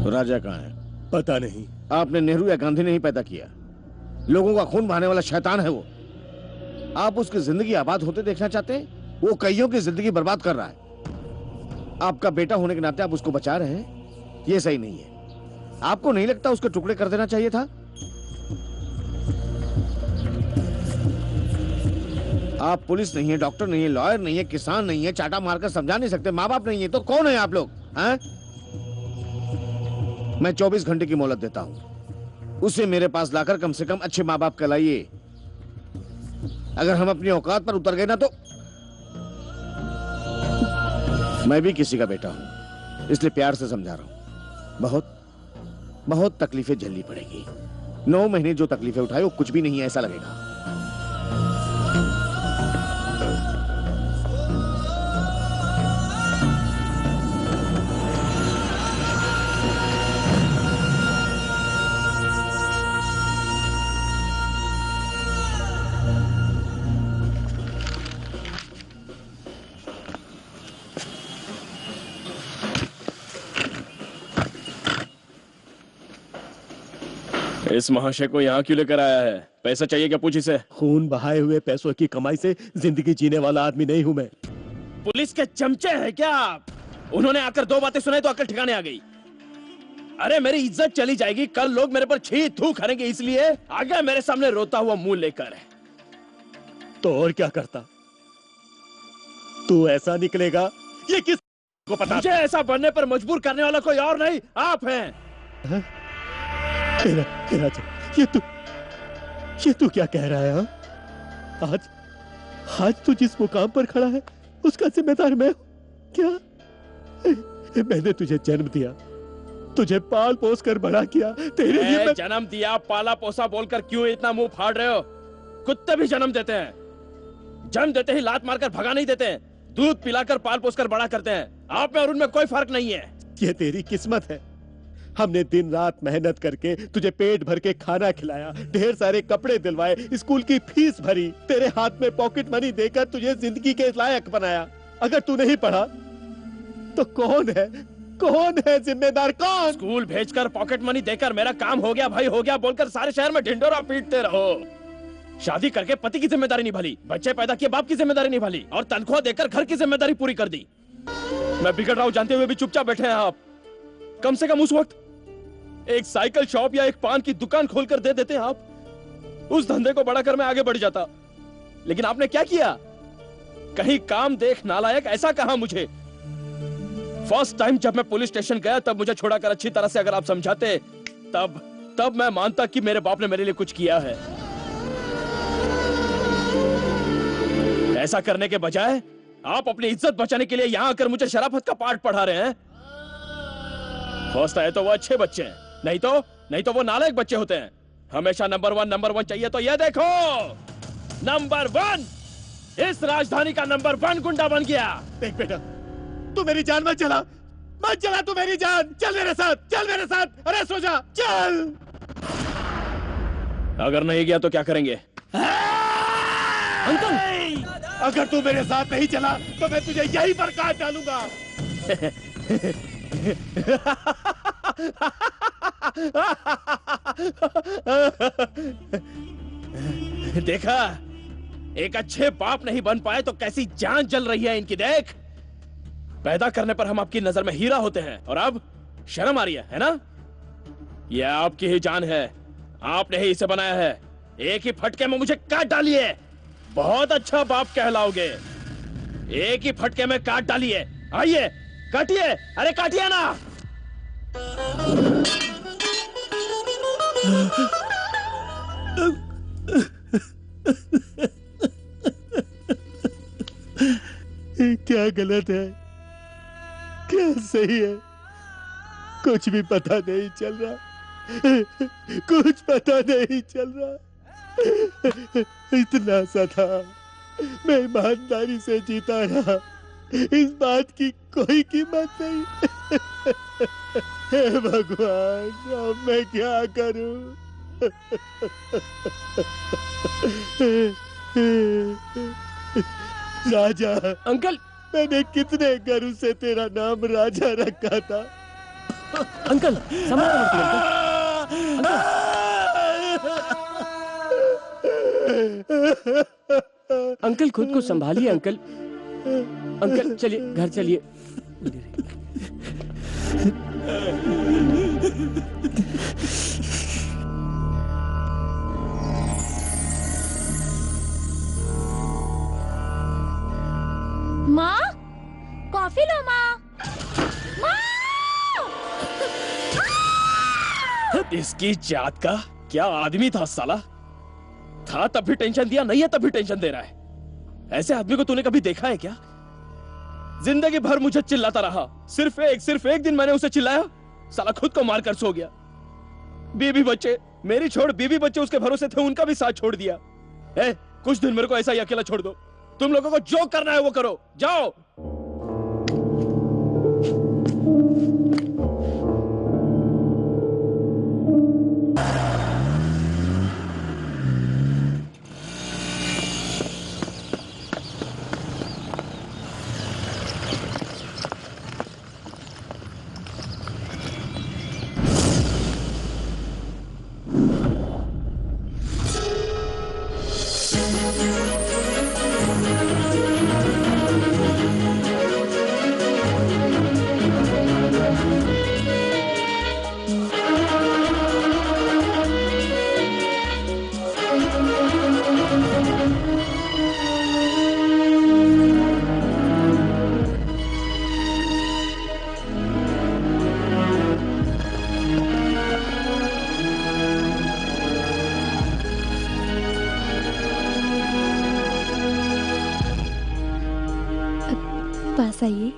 राजा कहाँ है? पता नहीं। आपने नेहरू या गांधी नहीं पैदा किया, लोगों का खून बहाने वाला शैतान है वो। आप उसकी जिंदगी आबाद होते देखना चाहते हैं? वो कईयों की जिंदगी बर्बाद कर रहा है। आपका बेटा होने के नाते आप उसको बचा रहे हैं, ये सही नहीं है। आपको नहीं लगता उसके टुकड़े कर देना चाहिए था? आप पुलिस नहीं है, डॉक्टर नहीं है, लॉयर नहीं है, किसान नहीं है, चाटा मारकर समझा नहीं सकते, माँ बाप नहीं है, तो कौन है आप लोग? हैं? मैं 24 घंटे की मोहलत देता हूं, उसे मेरे पास लाकर कम से कम अच्छे माँ बाप कहलाइए। अगर हम अपनी औकात पर उतर गए ना तो मैं भी किसी का बेटा हूं, इसलिए प्यार से समझा रहा हूं। बहुत बहुत तकलीफें झेलनी पड़ेगी। 9 महीने जो तकलीफें उठाए वो कुछ भी नहीं है ऐसा लगेगा। इस महाशय को यहाँ क्यों लेकर आया है? पैसा चाहिए क्या? पूछ इसे। खून बहाए हुए पैसों की कमाई से जिंदगी जीने वाला आदमी नहीं हूं मैं। पुलिस के चमचे हैं क्या आप? उन्होंने आकर 2 बातें सुनाई तो अकल ठिकाने आ गई। अरे मेरी इज्जत चली जाएगी, कल लोग मेरे पर छी थू करेंगे, इसलिए आगे मेरे सामने रोता हुआ मुंह लेकर। तो और क्या करता? तू ऐसा निकलेगा ये किस को पता? मुझे ऐसा बनने पर मजबूर करने वाला कोई और नहीं, आप हैं। हाँ? ये तू क्या कह रहा है? हाँ? आज तू जिस मुकाम पर खड़ा है उसका जिम्मेदार मैं हूं क्या? मैंने तुझे जन्म दिया, तुझे पाल पोस कर बड़ा किया, तेरे लिए जन्म दिया पाला पोसा बोलकर क्यों इतना मुंह फाड़ रहे हो? कुत्ते भी जन्म देते हैं, जन्म देते ही लात मारकर भगा नहीं देते हैं, दूध पिलाकर पाल पोस कर बड़ा करते हैं। आप में और उनमें कोई फर्क नहीं है। ये तेरी किस्मत है, हमने दिन रात मेहनत करके तुझे पेट भर के खाना खिलाया, ढेर सारे कपड़े दिलवाए, स्कूल की फीस भरी, तेरे हाथ में पॉकेट मनी देकर तुझे जिंदगी के लायक बनाया। अगर तू नहीं पढ़ा तो कौन है जिम्मेदार? कौन? स्कूल भेजकर पॉकेट मनी देकर मेरा काम हो गया भाई हो गया बोलकर सारे शहर में ढिंडोरा पीटते रहो। शादी करके पति की जिम्मेदारी निभाली, बच्चे पैदा किए बाप की जिम्मेदारी निभाली, और तनख्वाह देकर घर की जिम्मेदारी पूरी कर दी। मैं बिगड़ रहा हूं जानते हुए भी चुपचाप बैठे हैं आप। कम से कम उस वक्त एक साइकिल शॉप या एक पान की दुकान खोलकर दे देते आप, उस धंधे को बढ़ाकर मैं आगे बढ़ जाता। लेकिन आपने क्या किया? कहीं काम देख नालायक ऐसा कहा मुझे। फर्स्ट टाइम जब मैं पुलिस स्टेशन गया तब मुझे छोड़ाकर अच्छी तरह से अगर आप समझाते तब मैं मानता कि मेरे बाप ने मेरे लिए कुछ किया है। ऐसा करने के बजाय आप अपनी इज्जत बचाने के लिए यहां आकर मुझे शराफत का पाठ पढ़ा रहे हैं। फर्स्ट आए तो वो अच्छे बच्चे हैं, नहीं तो वो नालायक बच्चे होते हैं। हमेशा नंबर वन चाहिए तो ये देखो, नंबर 1 इस राजधानी का नंबर 1 गुंडा बन गया। देख बेटा, तू मेरी जान मत चला तू मेरी जान। चल मेरे साथ, अरे सो जा, चल। अगर नहीं गया तो क्या करेंगे? अंकल, अगर तू मेरे साथ नहीं चला तो मैं तुझे यहीं पर काट डालूंगा। देखा, एक अच्छे बाप नहीं बन पाए तो कैसी जान जल रही है इनकी। देख, पैदा करने पर हम आपकी नजर में हीरा होते हैं और अब शर्म आ रही है ना? यह आपकी ही जान है, आपने ही इसे बनाया है। एक ही फटके में मुझे काट डालिए, बहुत अच्छा बाप कहलाओगे। एक ही फटके में काट डालिए। आइए काटिए, अरे काटिए ना। क्या गलत है, क्या सही है, कुछ भी पता नहीं चल रहा, कुछ पता नहीं चल रहा। इतना सा था, मैं ईमानदारी से जीता रहा, इस बात की कोई कीमत नहीं। हे भगवान, अब मैं क्या करूं? राजा, अंकल, मैंने कितने गर्व से तेरा नाम राजा रखा था। अंकल संभाल अंकल। अंकल खुद को संभालिए अंकल। अंकल चलिए घर चलिए। माँ, कॉफी लो माँ। माँ! इसकी जात का क्या आदमी था साला। था तब भी टेंशन दिया, नहीं है तब भी टेंशन दे रहा है। ऐसे आदमी को तूने कभी देखा है क्या? जिंदगी भर मुझे चिल्लाता रहा, सिर्फ एक दिन मैंने उसे चिल्लाया, साला खुद को मारकर सो गया। बीवी बच्चे, मेरी छोड़ बीवी बच्चे उसके भरोसे थे, उनका भी साथ छोड़ दिया। कुछ दिन मेरे को ऐसा ही अकेला छोड़ दो। तुम लोगों को जो करना है वो करो, जाओ। पास आइए।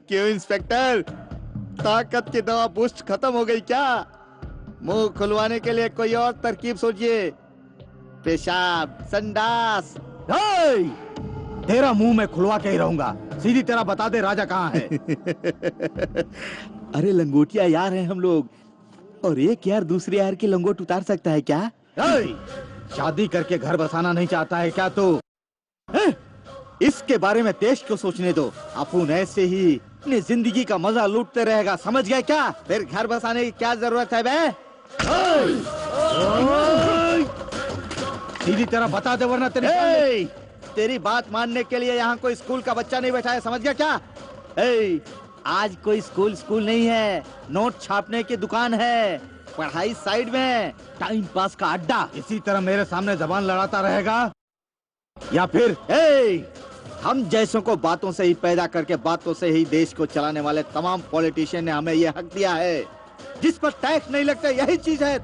क्यों इंस्पेक्टर, ताकत की दवा बूस्ट खत्म हो गई क्या? मुंह खुलवाने के लिए कोई और तरकीब सोचिए। पेशाब, संडास। तेरा मुंह मैं खुलवा के ही रहूंगा। सीधी तरह बता दे राजा कहाँ है? अरे लंगोटिया यार हैं हम लोग, और एक यार दूसरे यार की लंगोट उतार सकता है क्या? शादी करके घर बसाना नहीं चाहता है क्या तू? इसके बारे में देश को सोचने दो। अपन ऐसे ही अपनी जिंदगी का मजा लूटते रहेगा, समझ गए क्या? फिर घर बसाने की क्या जरूरत है बे? सीधी तरह बता दे वरना तेरी बात मानने के लिए यहाँ कोई स्कूल का बच्चा नहीं बैठा है, समझ गया क्या? आज कोई स्कूल नहीं है, नोट छापने की दुकान है, पढ़ाई साइड में, टाइम पास का अड्डा। इसी तरह मेरे सामने जबान लड़ाता रहेगा या फिर हम जैसों को बातों से ही पैदा करके बातों से ही देश को चलाने वाले तमाम पॉलिटिशियन ने हमें यह हक दिया है। जिस पर टैक्स नहीं लगता यही चीज है।